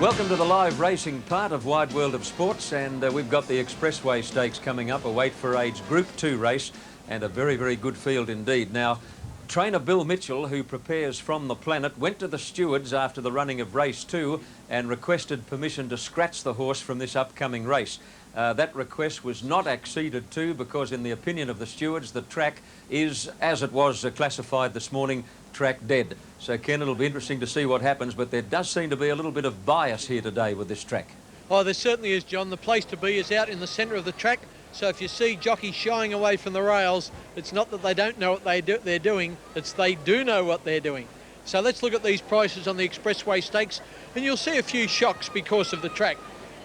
Welcome to the live racing part of Wide World of Sports, and we've got the Expressway Stakes coming up, a weight for age Group 2 race, and a very, very good field indeed. Now, trainer Bill Mitchell, who prepares From the Planet, went to the stewards after the running of race 2 and requested permission to scratch the horse from this upcoming race. That request was not acceded to because, in the opinion of the stewards, the track is, as it was classified this morning, track dead. So, Ken, it'll be interesting to see what happens, but there does seem to be a little bit of bias here today with this track. Oh, there certainly is, John. The place to be is out in the centre of the track. So if you see jockeys shying away from the rails, it's not that they don't know what they're doing, it's they do know what they're doing. So let's look at these prices on the Expressway Stakes, and you'll see a few shocks because of the track.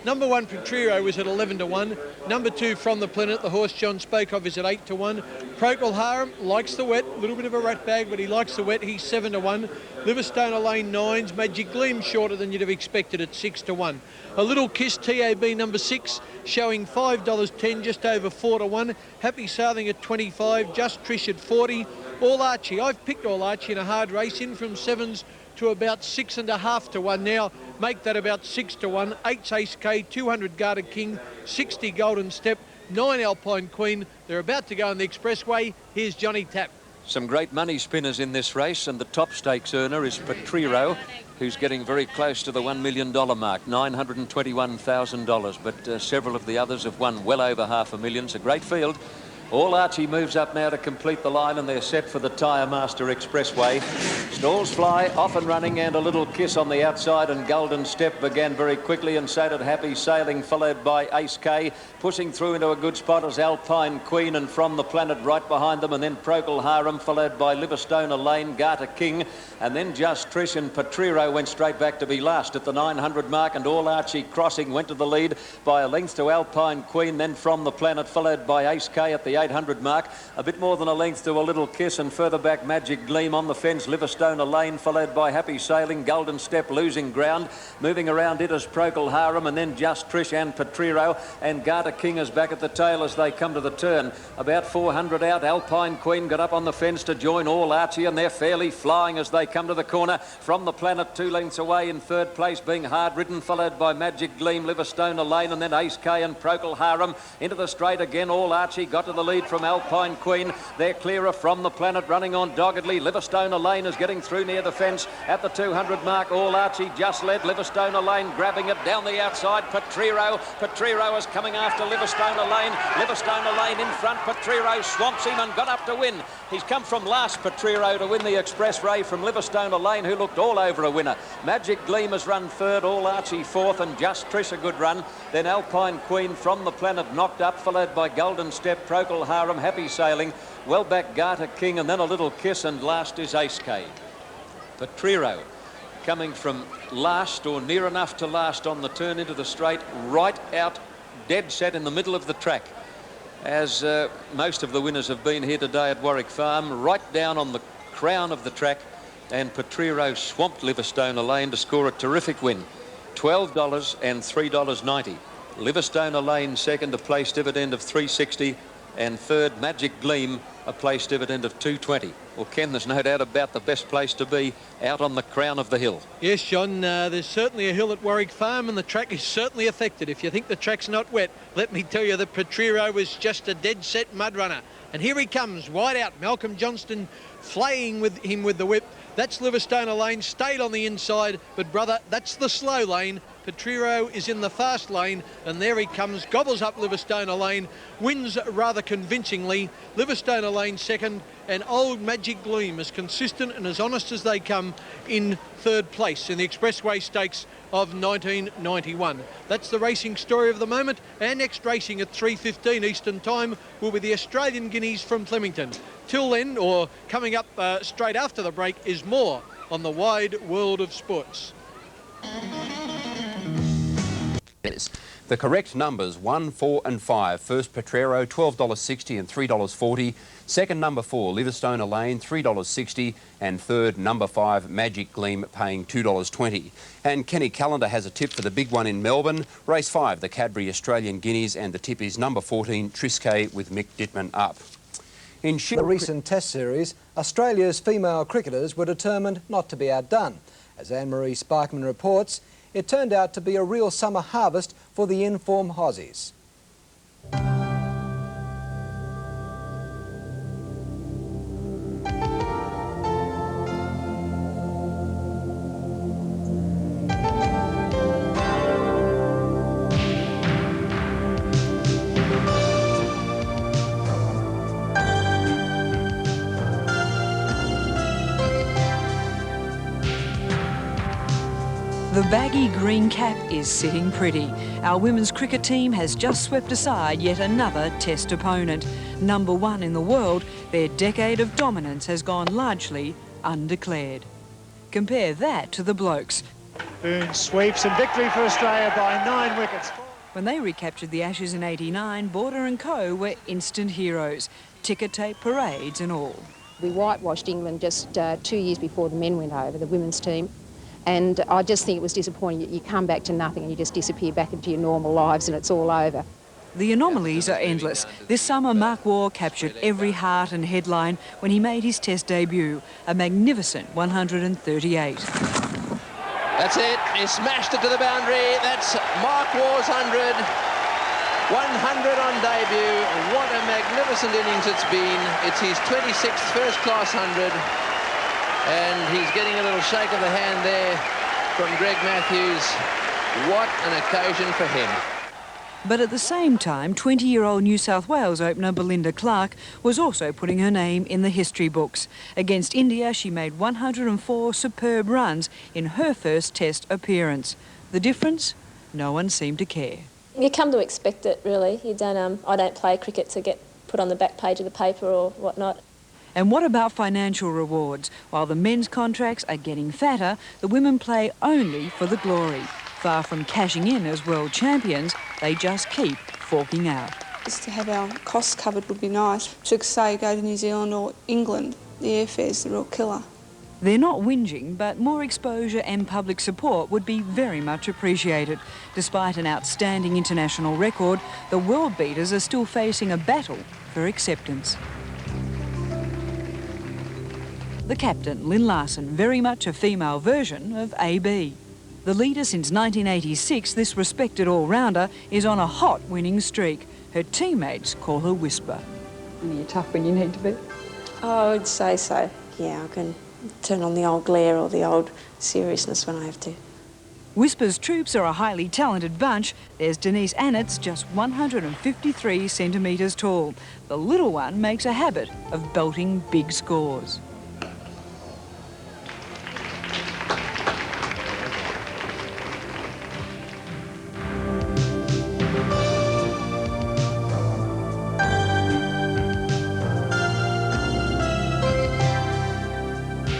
Number 1, Petrillo, is at 11 to 1. Number 2, From the Planet, the horse John spoke of, is at 8 to 1. Procol Harum likes the wet, a little bit of a rat bag, but he likes the wet. He's 7 to 1. Liverstone Lane 9s, Magic Gleam shorter than you'd have expected at 6 to 1. A Little Kiss, TAB number 6, showing $5.10, just over 4 to 1. Happy Sailing at 25, Just Trish at 40. All Archie, I've picked All Archie in a hard race, in from 7s to about 6.5 to 1 now. Make that about 6 to 1. 8's Ace K, 200 Garter King, 60 Golden Step, 9 Alpine Queen. They're about to go on the Expressway. Here's Johnny Tapp. Some great money spinners in this race, and the top stakes earner is Petrillo, who's getting very close to the $1 million mark, $921,000, but several of the others have won well over $500,000. It's a great field. All Archie moves up now to complete the line, and they're set for the Tyre Master Expressway. Stalls Fly off and running, and A Little Kiss on the outside, and Golden Step began very quickly, and so did Happy Sailing, followed by Ace K. Pushing through into a good spot as Alpine Queen, and From the Planet right behind them, and then Procol Harum, followed by Liverstone Lane, Garter King, and then Just Trish, and Petrillo went straight back to be last at the 900 mark, and All Archie crossing went to the lead by a length to Alpine Queen, then From the Planet, followed by Ace K at the 800 mark, a bit more than a length to A Little Kiss, and further back Magic Gleam on the fence, Liverstone Lane, followed by Happy Sailing, Golden Step losing ground, moving around it as Procol Harum, and then Just Trish and Petrillo, and Garter King is back at the tail as they come to the turn. About 400 out, Alpine Queen got up on the fence to join All Archie, and they're fairly flying as they come to the corner. From the Planet 2 lengths away in third place, being hard ridden, followed by Magic Gleam, Liverstone Lane, and then Ace K and Procol Harum into the straight again. All Archie got to the lead from Alpine Queen. They're clearer. From the Planet running on doggedly. Liverstone Lane is getting through near the fence at the 200 mark. All Archie just led. Liverstone Lane grabbing it down the outside. Petrillo is coming after Liverstone Lane. Liverstone Lane in front. Petrillo swamps him and got up to win. He's come from last, Petrillo, to win the Expressway from Liverstone Lane, who looked all over a winner. Magic Gleam has run third, All Archie fourth, and Just Trish a good run. Then Alpine Queen, From the Planet knocked up, followed by Golden Step, Procol Harum, Happy Sailing, well back Garter King, and then A Little Kiss, and last is Ace K. Petrillo coming from last or near enough to last on the turn into the straight, right out dead set in the middle of the track, as most of the winners have been here today at Warwick Farm, right down on the crown of the track, and Petrillo swamped Liverstone Lane to score a terrific win, $12 and $3.90. Liverstone Lane second, a place dividend of $3.60, and third, Magic Gleam, a place dividend of $2.20. Well, Ken, there's no doubt about the best place to be out on the crown of the hill. Yes, John, there's certainly a hill at Warwick Farm, and the track is certainly affected. If you think the track's not wet, let me tell you that Petrillo was just a dead-set mud runner. And here he comes, wide out. Malcolm Johnston flaying with him with the whip. That's Liverstone Lane, stayed on the inside, but brother, that's the slow lane. Petrillo is in the fast lane, and there he comes, gobbles up Liverstone Lane, wins rather convincingly. Liverstone Lane second, and Old Magic Gleam as consistent and as honest as they come in third place in the Expressway Stakes of 1991. That's the racing story of the moment. Our next racing at 3:15 Eastern Time will be the Australian Guineas from Flemington. Till then, or coming up straight after the break, is more on the Wide World of Sports. The correct numbers 1, 4 and 5. First Petrillo, $12.60 and $3.40. Second, number 4, Liverstone Lane, $3.60. And third, number 5, Magic Gleam, paying $2.20. And Kenny Callender has a tip for the big one in Melbourne. Race 5, the Cadbury Australian Guineas, and the tip is number 14, Triscay, with Mick Dittman up. In the recent Test series, Australia's female cricketers were determined not to be outdone. As Anne-Marie Sparkman reports, it turned out to be a real summer harvest for the in-form Aussies. The baggy green cap is sitting pretty. Our women's cricket team has just swept aside yet another Test opponent. Number one in the world, their decade of dominance has gone largely undeclared. Compare that to the blokes. Boone sweeps and victory for Australia by 9 wickets. When they recaptured the Ashes in '89, Border and Co were instant heroes, ticker tape parades and all. We whitewashed England just 2 years before the men went over, the women's team. And I just think it was disappointing that you come back to nothing and you just disappear back into your normal lives and it's all over. The anomalies are endless. This summer, Mark Waugh captured every heart and headline when he made his Test debut, a magnificent 138. That's it. He smashed it to the boundary. That's Mark Waugh's 100. 100 on debut. What a magnificent innings it's been. It's his 26th first-class 100. And he's getting a little shake of the hand there from Greg Matthews. What an occasion for him. But at the same time, 20-year-old New South Wales opener Belinda Clark was also putting her name in the history books. Against India, she made 104 superb runs in her first Test appearance. The difference? No one seemed to care. You come to expect it, really. You don't. I don't play cricket to get put on the back page of the paper or whatnot. And what about financial rewards? While the men's contracts are getting fatter, the women play only for the glory. Far from cashing in as world champions, they just keep forking out. Just to have our costs covered would be nice. To say go to New Zealand or England, the airfare's the real killer. They're not whinging, but more exposure and public support would be very much appreciated. Despite an outstanding international record, the world beaters are still facing a battle for acceptance. The captain, Lynn Larson, very much a female version of AB. The leader since 1986, this respected all-rounder, is on a hot winning streak. Her teammates call her Whisper. And are you tough when you need to be? Oh, I would say so. Yeah, I can turn on the old glare or the old seriousness when I have to. Whisper's troops are a highly talented bunch. There's Denise Annetts, just 153 centimetres tall. The little one makes a habit of belting big scores.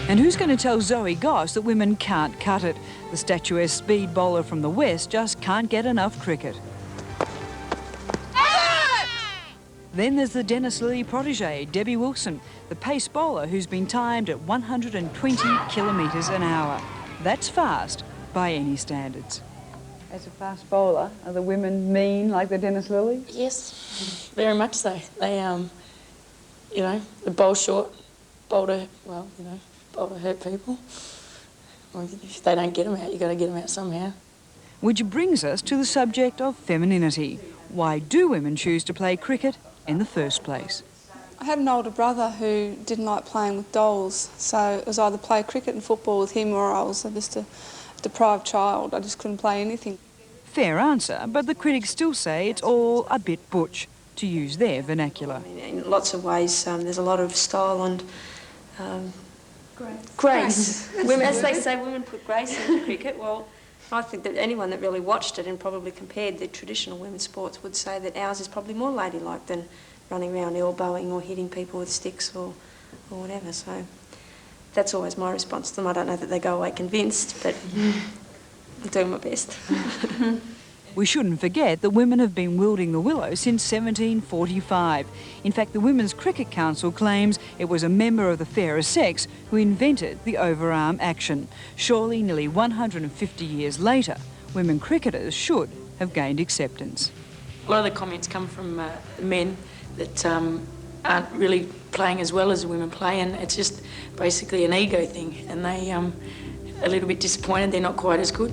And who's going to tell Zoe Goss that women can't cut it? The statuesque speed bowler from the West just can't get enough cricket. Then there's the Dennis Lillee protege, Debbie Wilson, the pace bowler who's been timed at 120 kilometres an hour. That's fast by any standards. As a fast bowler, are the women mean like the Dennis Lillee? Yes, very much so. They, you know, the bowl short, bowl to, well, you know, bowl to hurt people. Well, if they don't get them out, you've got to get them out somehow. Which brings us to the subject of femininity. Why do women choose to play cricket in the first place? I had an older brother who didn't like playing with dolls, so it was either play cricket and football with him or I was just a deprived child. I just couldn't play anything. Fair answer, but the critics still say it's all a bit butch, to use their vernacular. In lots of ways, there's a lot of style and grace. Women, as they say, women put grace into cricket. Well, I think that anyone that really watched it and probably compared the traditional women's sports would say that ours is probably more ladylike than running around elbowing or hitting people with sticks or whatever. So that's always my response to them. I don't know that they go away convinced, but I'm doing my best. We shouldn't forget that women have been wielding the willow since 1745. In fact, the Women's Cricket Council claims it was a member of the fairer sex who invented the overarm action. Surely, nearly 150 years later, women cricketers should have gained acceptance. A lot of the comments come from men that aren't really playing as well as the women play, and it's just basically an ego thing, and they a little bit disappointed they're not quite as good.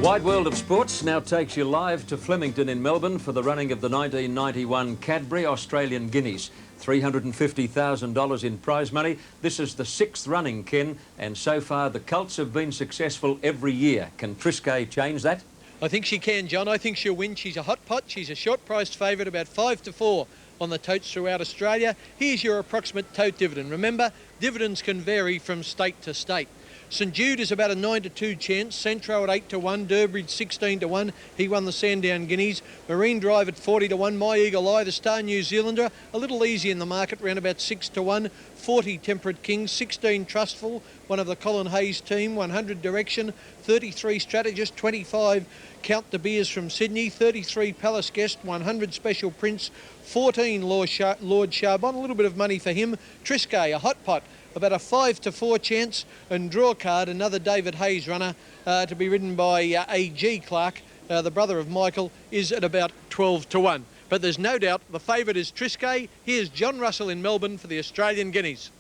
Wide World of Sports now takes you live to Flemington in Melbourne for the running of the 1991 Cadbury Australian Guineas. $350,000 in prize money. This is the 6th running, Ken, and so far the Colts have been successful every year. Can Triscay change that? I think she can, John. I think she'll win. She's a hot pot. She's a short-priced favourite, about 5-4 on the totes throughout Australia. Here's your approximate tote dividend. Remember, dividends can vary from state to state. St Jude is about a 9-2 chance, Centro at 8-1, Durbridge 16-1, he won the Sandown Guineas, Marine Drive at 40-1, My Eagle Eye, the Star New Zealander, a little easy in the market, round about 6-1, 40 Temperate King, 16 Trustful, one of the Colin Hayes team, 100 Direction, 33 Strategist, 25 Count De Beers from Sydney, 33 Palace Guest, 100 Special Prince, 14 Lord Charbon, a little bit of money for him, Triscay, a hot pot, about a 5-4 chance, and Draw Card, another David Hayes runner to be ridden by A.G. Clark, the brother of Michael, is at about 12-1. But there's no doubt the favourite is Triscay. Here's John Russell in Melbourne for the Australian Guineas.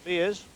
Beers.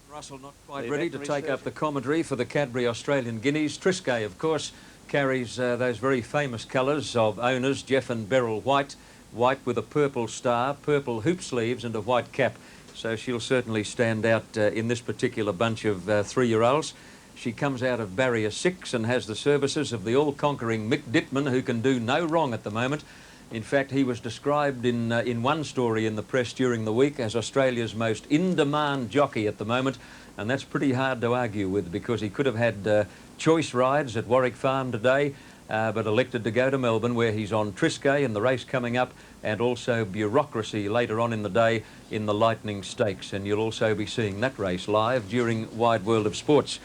Russell not quite ready to take up the commentary for the Cadbury Australian Guineas. Triscay, of course, carries those very famous colours of owners, Jeff and Beryl White. White with a purple star, purple hoop sleeves and a white cap. So she'll certainly stand out in this particular bunch of 3-year-olds. She comes out of barrier 6 and has the services of the all-conquering Mick Dittman, who can do no wrong at the moment. In fact, he was described in one story in the press during the week as Australia's most in-demand jockey at the moment, and that's pretty hard to argue with, because he could have had choice rides at Warwick Farm today, but elected to go to Melbourne, where he's on Triscay in the race coming up, and also Bureaucracy later on in the day in the Lightning Stakes. And you'll also be seeing that race live during Wide World of Sports.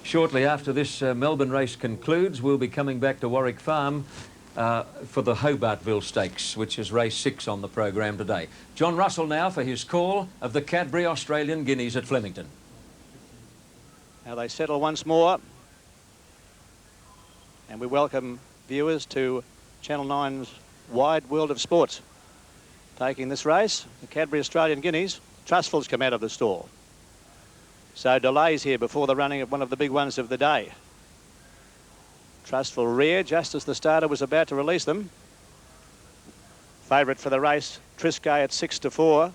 Shortly after this Melbourne race concludes, we'll be coming back to Warwick Farm for the Hobartville Stakes, which is race 6 on the program today. John Russell now for his call of the Cadbury Australian Guineas at Flemington. Now they settle once more. And we welcome viewers to Channel 9's Wide World of Sports. Taking this race, the Cadbury Australian Guineas, Trustful's come out of the stall. So delays here before the running of one of the big ones of the day. Trustful rear just as the starter was about to release them. Favourite for the race, Triscay at 6-4.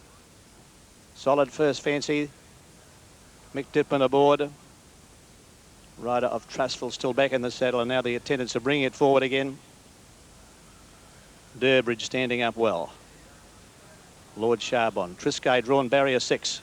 Solid first fancy. Mick Dittman aboard. Rider of Trustful still back in the saddle, and now the attendants are bringing it forward again. Durbridge standing up well. Lord Charbon. Triscay drawn barrier 6.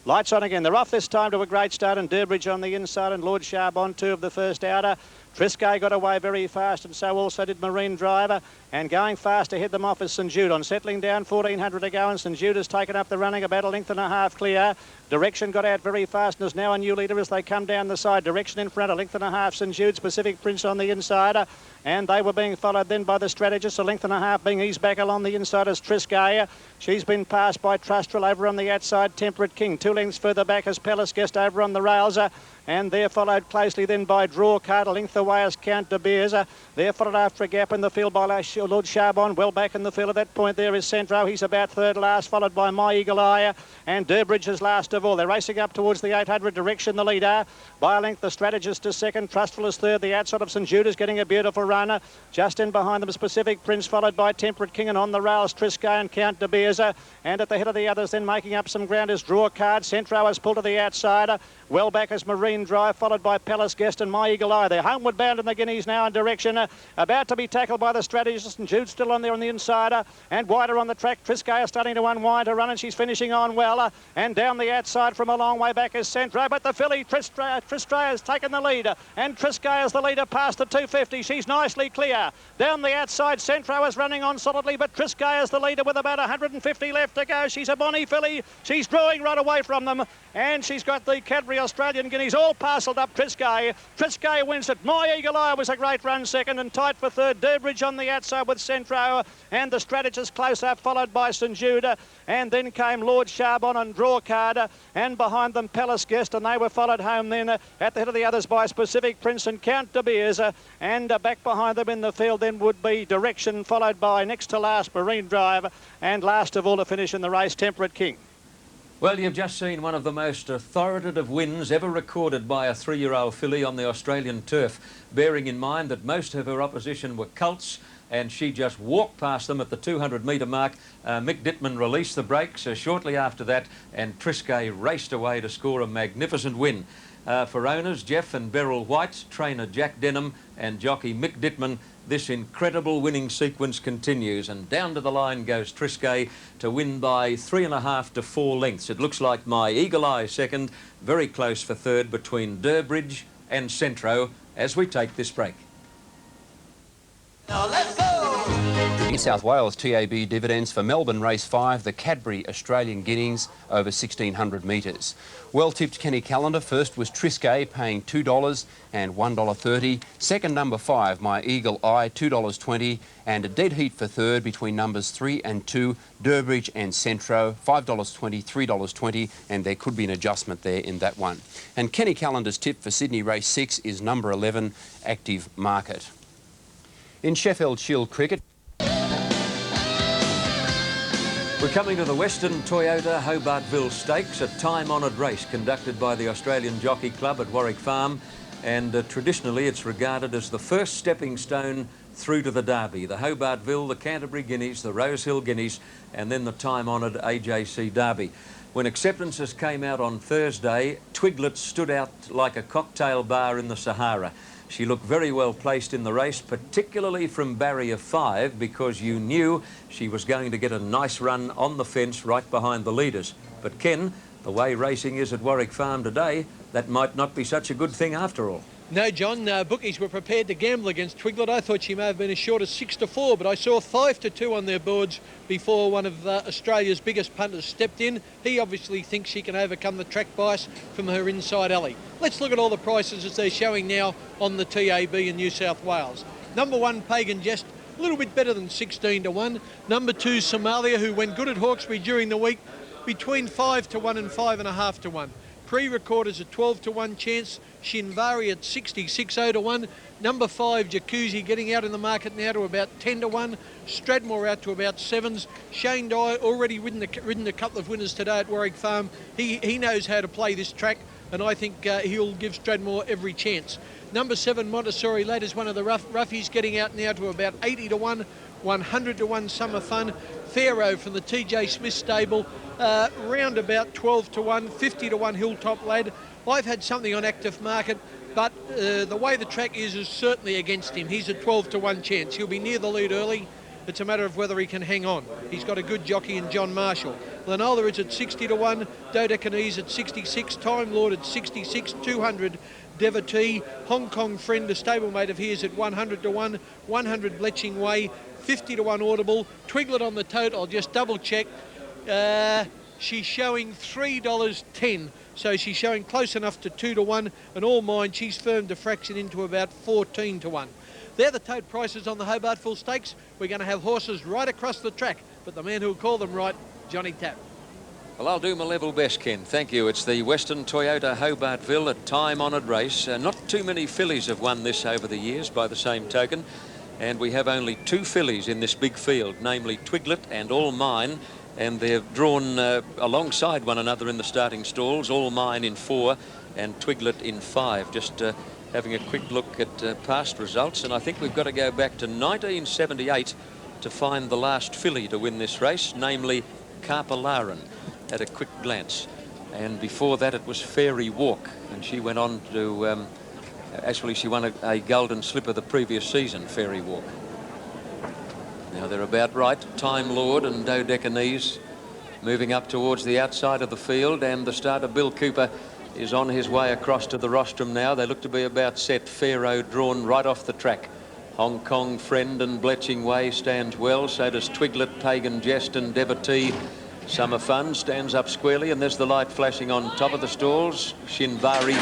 Lights on again. They're off this time to a great start, and Durbridge on the inside and Lord Charbon 2 of the first outer. Triscay got away very fast, and so also did Marine Driver. And going fast to head them off is St Jude. On settling down, 1400 to go, and St Jude has taken up the running about a length and a half clear. Direction got out very fast and is now a new leader as they come down the side. Direction in front, a length and a half. St Jude's Pacific Prince on the inside. And they were being followed then by the Strategist, a length and a half being eased back along the inside as Triscay. She's been passed by Trustful over on the outside. Temperate King 2 lengths further back as Palace Guest over on the rails. And they're followed closely then by Draw Card, a length away as Count De Beers. They're followed after a gap in the field by Lord Charbon. Well back in the field at that point there is Centro. He's about third last, followed by My Eagle Eye. And Durbridge is last of all. They're racing up towards the 800. Direction the leader. By a length, the Strategist is second. Trustful is third. The outside of St Jude is getting a beautiful run. Just in behind them is Pacific Prince, followed by Temperate King, and on the rails Triscay and Count De Beers. And at the head of the others then making up some ground is Draw Card. Centro has pulled to the outside. Well back is Marine Drive, followed by Palace Guest and My Eagle Eye. They're homeward bound in the Guineas now in Direction. About to be tackled by the Strategist, and Jude still on there on the inside. And wider on the track. Triscay is starting to unwind her run, and she's finishing on well. And down the outside from a long way back is Centro. But the filly, Triscay has taken the lead. And Triscay is the leader past the 250. She's nicely clear. Down the outside, Centro is running on solidly, but Triscay is the leader with about 150 left to go. She's a bonny filly. She's drawing right away from them. And she's got the Cadbury Australian Guineas all parcelled up Triscay. Triscay wins it. My Eagle Eye was a great run second, and tight for third. Durbridge on the outside with Centro, and the Strategist close up, followed by St Jude. And then came Lord Charbon and Draw Card, and behind them Palace Guest, and they were followed home then at the head of the others by Pacific Prince and Count De Beers. And back behind them in the field then would be Direction, followed by next to last Marine Drive, and last of all to finish in the race Temperate King. Well, you've just seen one of the most authoritative wins ever recorded by a 3-year-old filly on the Australian turf, bearing in mind that most of her opposition were colts, and she just walked past them at the 200-metre mark. Mick Dittman released the brakes shortly after that, and Triscay raced away to score a magnificent win. For owners Jeff and Beryl White, trainer Jack Denham and jockey Mick Dittman, this incredible winning sequence continues, and down to the line goes Triscay to win by 3.5 to 4 lengths. It looks like My Eagle Eye second, very close for third between Durbridge and Centro as we take this break. Now let's go! New South Wales TAB dividends for Melbourne Race 5, the Cadbury Australian Guineas over 1,600 metres. Well-tipped Kenny Callender. First was Triscay, paying $2 and $1.30. Second, number 5, My Eagle Eye, $2.20. And a dead heat for third between numbers 3 and 2, Durbridge and Centro, $5.20, $3.20, and there could be an adjustment there in that one. And Kenny Callender's tip for Sydney Race 6 is number 11, Active Market. In Sheffield Shield cricket, we're coming to the Western Toyota Hobartville Stakes, a time-honoured race conducted by the Australian Jockey Club at Warwick Farm, and traditionally it's regarded as the first stepping stone through to the Derby. The Hobartville, the Canterbury Guineas, the Rosehill Guineas, and then the time-honoured AJC Derby. When acceptances came out on Thursday, Twiglet stood out like a cocktail bar in the Sahara. She looked very well placed in the race, particularly from barrier 5, because you knew she was going to get a nice run on the fence right behind the leaders. But Ken, the way racing is at Warwick Farm today, that might not be such a good thing after all. No, John, bookies were prepared to gamble against Twiglet. I thought she may have been as short as 6 to 4, but I saw 5 to 2 on their boards before one of Australia's biggest punters stepped in. He obviously thinks she can overcome the track bias from her inside alley. Let's look at all the prices as they're showing now on the TAB in New South Wales. Number 1, Pagan Jest, a little bit better than 16 to 1. Number 2, Somalia, who went good at Hawkesbury during the week, between 5 to 1 and 5.5 to 1. Pre-recorders at 12 to 1 chance. Shinvari at 66.0 to 1. Number 5, Jacuzzi, getting out in the market now to about 10 to 1. Stradmore out to about 7s. Shane Dye already ridden a couple of winners today at Warwick Farm. He knows how to play this track, and I think he'll give Stradmore every chance. Number 7, Montessori Lad is one of the roughies, getting out now to about 80 to 1. 100 to 1 Summer Fun. Pharaoh from the TJ Smith stable, round about 12 to 1, 50 to 1 Hilltop Lad. I've had something on Active Market, but the way the track is certainly against him. He's a 12 to 1 chance. He'll be near the lead early. It's a matter of whether he can hang on. He's got a good jockey in John Marshall. Lanola is at 60 to 1, Dodecanese at 66, Time Lord at 66, 200 Devotee, Hong Kong Friend, a stablemate of his at 100 to 1, 100 Bletching Way, 50 to 1 Audible. Twiglet on the tote, I'll just double check. She's showing $3.10, so she's showing close enough to 2 to 1, and All Mine, she's firmed a fraction into about 14 to 1. They're the tote prices on the Hobartville Stakes. We're going to have horses right across the track, but the man who'll call them right, Johnny Tapp. Well, I'll do my level best, Ken. Thank you. It's the Western Toyota Hobartville, a time-honoured race. Not too many fillies have won this over the years by the same token. And we have only 2 fillies in this big field, namely Twiglet and All Mine. And they're drawn alongside one another in the starting stalls, All Mine in 4 and Twiglet in 5. Just having a quick look at past results. And I think we've got to go back to 1978 to find the last filly to win this race, namely Carpalaran, at a quick glance. And before that it was Fairy Walk, and she went on to actually she won a golden slipper the previous season, Fairy Walk. Now they're about right. Time Lord and Dodecanese moving up towards the outside of the field, and the starter Bill Cooper is on his way across to the rostrum now. They look to be about set. Pharaoh drawn right off the track. Hong Kong Friend and Bletching Way stands well. So does Twiglet, Pagan Jest and Devotee. Summer Fun stands up squarely, and there's the light flashing on top of the stalls. Shinvari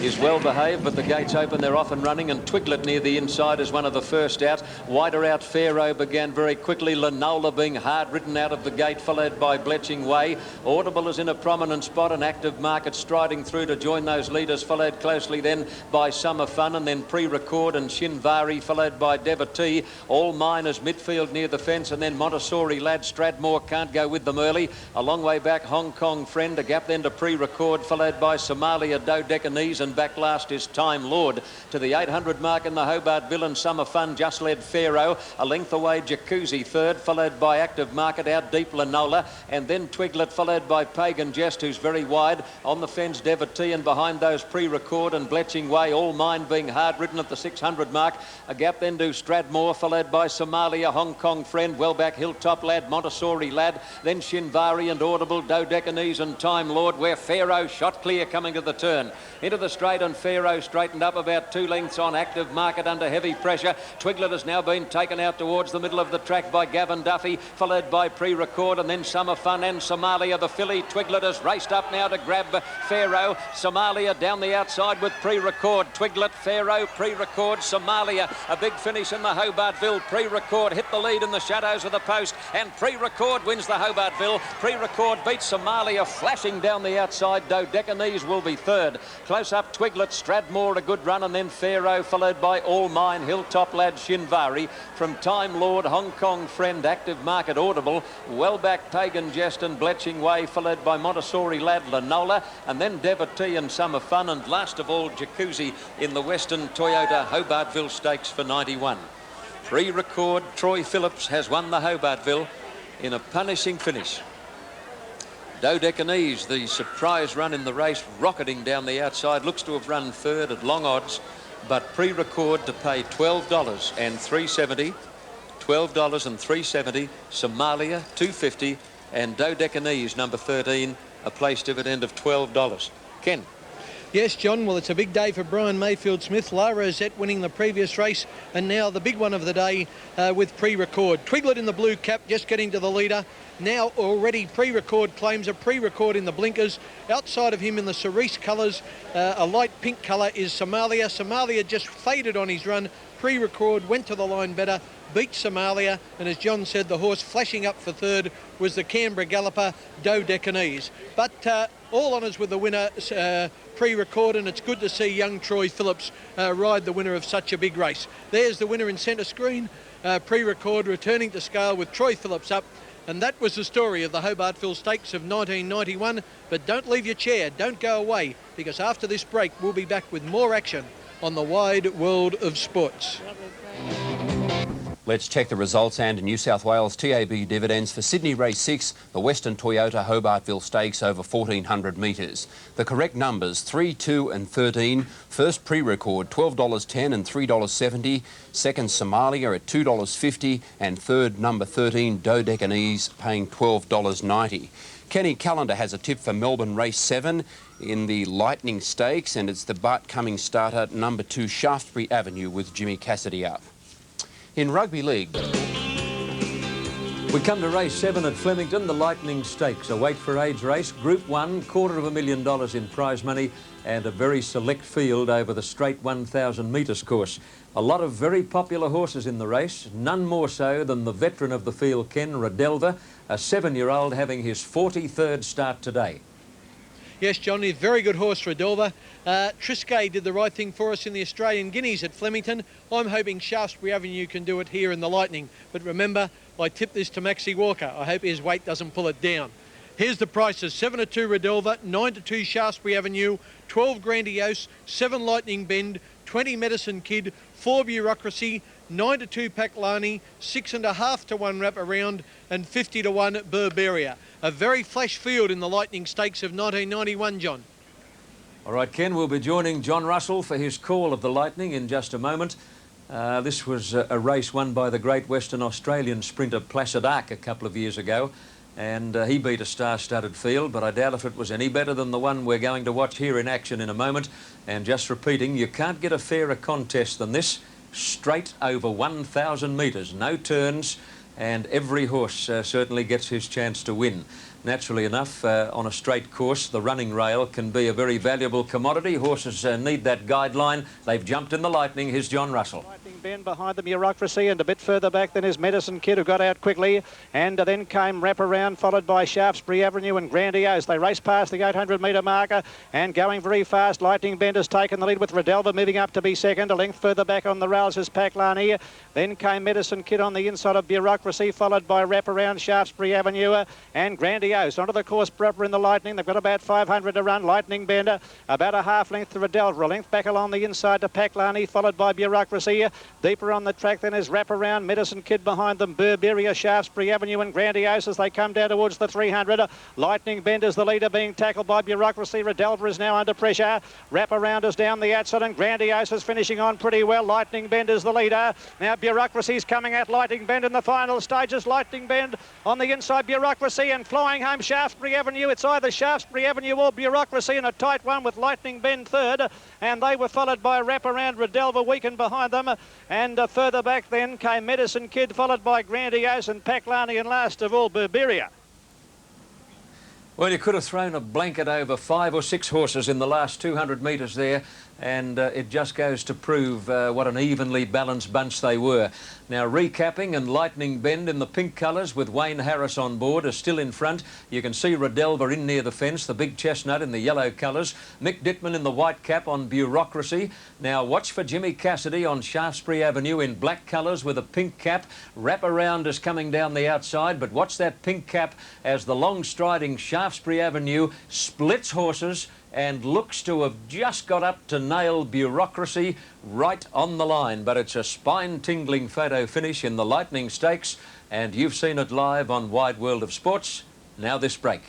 is well behaved, but the gates open, they're off and running, and Twiglet near the inside is one of the first out. Wider out, Pharaoh began very quickly. Lanola being hard ridden out of the gate, followed by Bletching Way. Audible is in a prominent spot, and Active Market striding through to join those leaders, followed closely then by Summer Fun, and then Pre-Record and Shinvari, followed by Devotee. All Miners midfield near the fence, and then Montessori Lad. Stradmore can't go with them early. A long way back, Hong Kong Friend. A gap then to Pre-Record, followed by Somalia, Dodecanese, and back last is Time Lord. To the 800 mark in the Hobart Bill and Summer Fun just led Pharaoh. A length away, Jacuzzi third, followed by Active Market, out deep Lanola, and then Twiglet, followed by Pagan Jest, who's very wide. On the fence, Devotee, and behind those Pre-Record and Bletching Way, All Mine being hard ridden at the 600 mark. A gap then to Stradmore, followed by Somalia, Hong Kong Friend, well back Hilltop Lad, Montessori Lad, then Shinvari and Audible, Dodecanese and Time Lord, where Pharaoh shot clear coming to the turn. Into the straight, and Pharaoh straightened up about 2 lengths on Active Market under heavy pressure. Twiglet has now been taken out towards the middle of the track by Gavin Duffy, followed by Pre-Record, and then Summer Fun and Somalia, the filly. Twiglet has raced up now to grab Pharaoh. Somalia down the outside with Pre-Record. Twiglet, Pharaoh, Pre-Record, Somalia. A big finish in the Hobartville. Pre-Record hit the lead in the shadows of the post, and Pre-Record wins the Hobartville. Pre-Record beats Somalia, flashing down the outside. Dodecanese will be third. Close up, Twiglet, Stradmore, a good run, and then Pharaoh, followed by All Mine, Hilltop Lad, Shinvari. From Time Lord, Hong Kong Friend, Active Market, Audible. Well back, Pagan Jest and Bletching Way, followed by Montessori Lad, Lanola, and then Devotee and Summer Fun, and last of all, Jacuzzi in the Western Toyota Hobartville Stakes for 91. Pre-Record, Troy Phillips has won the Hobartville in a punishing finish. Dodecanese, the surprise run in the race, rocketing down the outside, looks to have run third at long odds, but Pre-Record to pay $12 and $3.70, $12 and $3.70, Somalia $2.50, and Dodecanese number 13 a place dividend of $12. Ken. Yes, John, well, it's a big day for Brian Mayfield-Smith. La Rosette winning the previous race, and now the big one of the day with Pre-Record. Twiglet in the blue cap, just getting to the leader. Now already Pre-Record claims a Pre-Record in the blinkers. Outside of him in the cerise colours, a light pink colour is Somalia. Somalia just faded on his run. Pre-Record went to the line better, beat Somalia, and as John said, the horse flashing up for third was the Canberra galloper Dodecanese. But all honours with the winner, Pre-Record, and it's good to see young Troy Phillips ride the winner of such a big race. There's the winner in centre screen, Pre-Record returning to scale with Troy Phillips up. And that was the story of the Hobartville Stakes of 1991. But don't leave your chair, don't go away, because after this break we'll be back with more action on the wide world of sports. Let's check the results and New South Wales TAB dividends for Sydney Race 6, the Western Toyota Hobartville Stakes over 1,400 metres. The correct numbers 3, 2 and 13. First Pre-Record $12.10 and $3.70. Second Somalia at $2.50, and third number 13 Dodecanese paying $12.90. Kenny Callender has a tip for Melbourne Race 7 in the Lightning Stakes, and it's the Bart Cummings starter number 2 Shaftesbury Avenue with Jimmy Cassidy up. In rugby league, we come to race 7 at Flemington, the Lightning Stakes, a weight for age race. Group 1, $250,000 in prize money, and a very select field over the straight 1,000 metres course. A lot of very popular horses in the race, none more so than the veteran of the field, Ken Radelva, a 7-year-old having his 43rd start today. Yes, John, he's a very good horse, Radelva. Triscay did the right thing for us in the Australian Guineas at Flemington. I'm hoping Shaftesbury Avenue can do it here in the Lightning. But remember, I tipped this to Maxie Walker. I hope his weight doesn't pull it down. Here's the prices: 7-2 Radelva, 9-2 Shaftesbury Avenue, 12 Grandiose, 7 Lightning Bend, 20 Medicine Kid, 4 Bureaucracy, 9-2 Paklani, 6.5 to 1 Wrap Around, and 50 to 1 Burberria. A very flash field in the Lightning Stakes of 1991, John. All right, Ken, we'll be joining John Russell for his call of the Lightning in just a moment. This was a race won by the great Western Australian sprinter Placid Ark a couple of years ago, and he beat a star-studded field, but I doubt if it was any better than the one we're going to watch here in action in a moment. And just repeating, you can't get a fairer contest than this. Straight over 1,000 metres, no turns, and every horse certainly gets his chance to win. Naturally enough, on a straight course, the running rail can be a very valuable commodity. Horses need that guideline. They've jumped in the Lightning. Here's John Russell. Bend behind the Bureaucracy, and a bit further back than his Medicine Kid, who got out quickly. And then came Wraparound, followed by Shaftesbury Avenue and Grandiose. They race past the 800-metre marker and going very fast. Lightning Bend has taken the lead with Redelva moving up to be second. A length further back on the rails is Paklani. Then came Medicine Kid on the inside of Bureaucracy, followed by Wraparound, Shaftesbury Avenue and Grandiose. Onto the course proper in the Lightning. They've got about 500 to run. Lightning Bender about a half length to Redelva. A length back along the inside to Paklani, followed by Bureaucracy. Deeper on the track then is Wraparound, Medicine Kid behind them, Burberry, Shaftesbury Avenue and Grandiose as they come down towards the 300. Lightning Bend is the leader, being tackled by Bureaucracy. Redelva is now under pressure. Wraparound is down the outside and Grandiose is finishing on pretty well. Lightning Bend is the leader. Now Bureaucracy's coming at Lightning Bend in the final stages. Lightning Bend on the inside, Bureaucracy, and flying home Shaftesbury Avenue. It's either Shaftesbury Avenue or Bureaucracy in a tight one with Lightning Bend third, and they were followed by Wraparound, Redelva weakened behind them, and further back then came Medicine Kid, followed by Grandiose and Paklani, and last of all Burberia. Well, you could have thrown a blanket over 5 or 6 horses in the last 200 metres there, and it just goes to prove what an evenly balanced bunch they were. Now, Recapping and Lightning Bend in the pink colours with Wayne Harris on board are still in front. You can see Redelva in near the fence, the Big Chestnut in the yellow colours, Mick Dittman in the white cap on Bureaucracy. Now, watch for Jimmy Cassidy on Shaftesbury Avenue in black colours with a pink cap. Wraparound is coming down the outside, but watch that pink cap as the long-striding Shaftesbury Avenue splits horses and looks to have just got up to nail Bureaucracy right on the line. But it's a spine-tingling photo finish in the Lightning Stakes, and you've seen it live on Wide World of Sports. Now this break.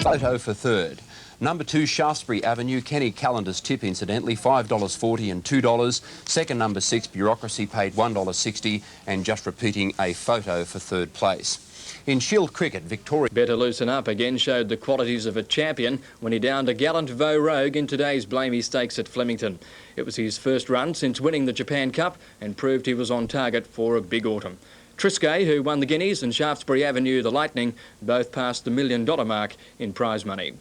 Photo for third. Number 2, Shaftesbury Avenue, Kenny Callender's tip, incidentally, $5.40 and $2. Second, number 6, Bureaucracy, paid $1.60, and just repeating a photo for third place. In Shield cricket, Victoria... Better Loosen Up again showed the qualities of a champion when he downed a gallant Vo Rogue in today's Blamey Stakes at Flemington. It was his first run since winning the Japan Cup and proved he was on target for a big autumn. Triscay, who won the Guineas, and Shaftesbury Avenue, the Lightning, both passed the $1 million mark in prize money.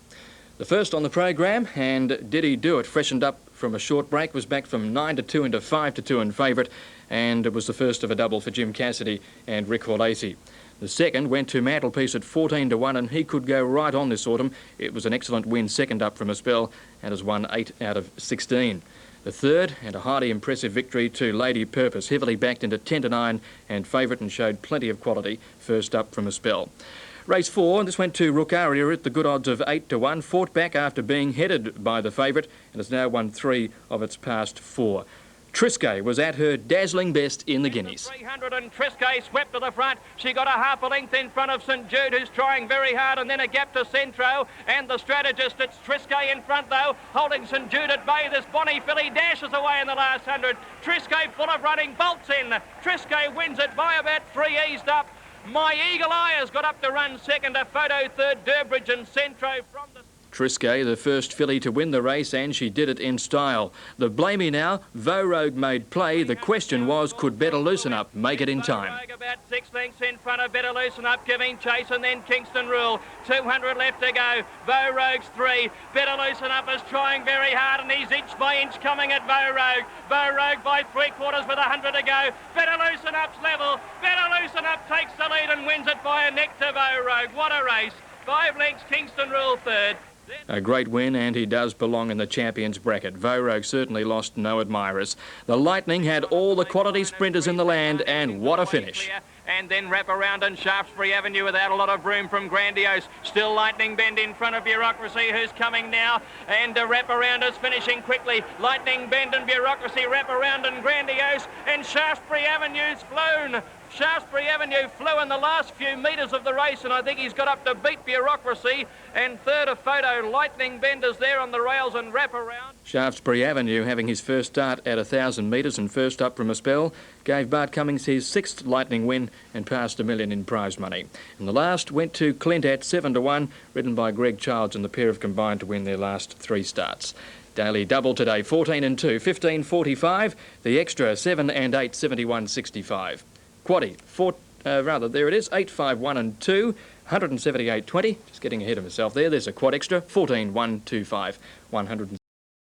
The first on the program, and Did He Do It, freshened up from a short break, was back from 9-2 into 5-2 in favourite, and it was the first of a double for Jim Cassidy and Rick Horlacy. The second went to Mantelpiece at 14-1, and he could go right on this autumn. It was an excellent win, second up from a spell, and has won 8 out of 16. The third, and a highly impressive victory to Lady Purpose, heavily backed into 10-9 and favourite, and showed plenty of quality, first up from a spell. Race 4, this went to Rookaria at the good odds of 8-1, fought back after being headed by the favourite, and has now won 3 of its past 4. Triscay was at her dazzling best in the Guineas. 300 and Triscay swept to the front. She got a half a length in front of St Jude, who's trying very hard, and then a gap to Centro. And the strategist, it's Triscay in front though, holding St Jude at bay. This Bonnie filly dashes away in the last 100. Triscay full of running, bolts in. Triscay wins it by about 3 eased up. My Eagle Eye has got up to run second, a photo third, Durbridge and Centro from the... Triscay, the first filly to win the race, and she did it in style. The Blamey now, Vo Rogue made play. The question was, could Better Loosen Up make it in time? About 6 lengths in front of Better Loosen Up, giving chase, and then Kingston Rule. 200 left to go. Vo Rogue's 3. Better Loosen Up is trying very hard, and he's inch by inch coming at Vo Rogue. Vo Rogue by 3/4 with 100 to go. Better Loosen Up's level. Better Loosen Up takes the lead and wins it by a neck to Vo Rogue. What a race. 5 lengths, Kingston Rule third. A great win, and he does belong in the champions bracket. Vo Rogue certainly lost no admirers. The Lightning had all the quality sprinters in the land, and what a finish. And then Wraparound and Shaftesbury Avenue without a lot of room from Grandiose. Still Lightning Bend in front of Bureaucracy, who's coming now. And Wraparound is finishing quickly. Lightning Bend and Bureaucracy, Wraparound and Grandiose. And Shaftesbury Avenue's flown. Shaftesbury Avenue flew in the last few metres of the race, and I think he's got up to beat Bureaucracy. And third a photo, Lightning Bend is there on the rails and Wraparound. Shaftesbury Avenue, having his first start at 1,000 metres and first up from a spell, gave Bart Cummings his 6th Lightning win and passed $1 million in prize money. And the last went to Clint at 7-1, ridden by Greg Childs, and the pair have combined to win their last 3 starts. Daily double today, 14-2, 15.45. The extra 7 and 8, 71.65. Quaddie, there it is, 8, 5, 1 and 2. 178.20, just getting ahead of herself there. There's a quad extra, 14.125, 100.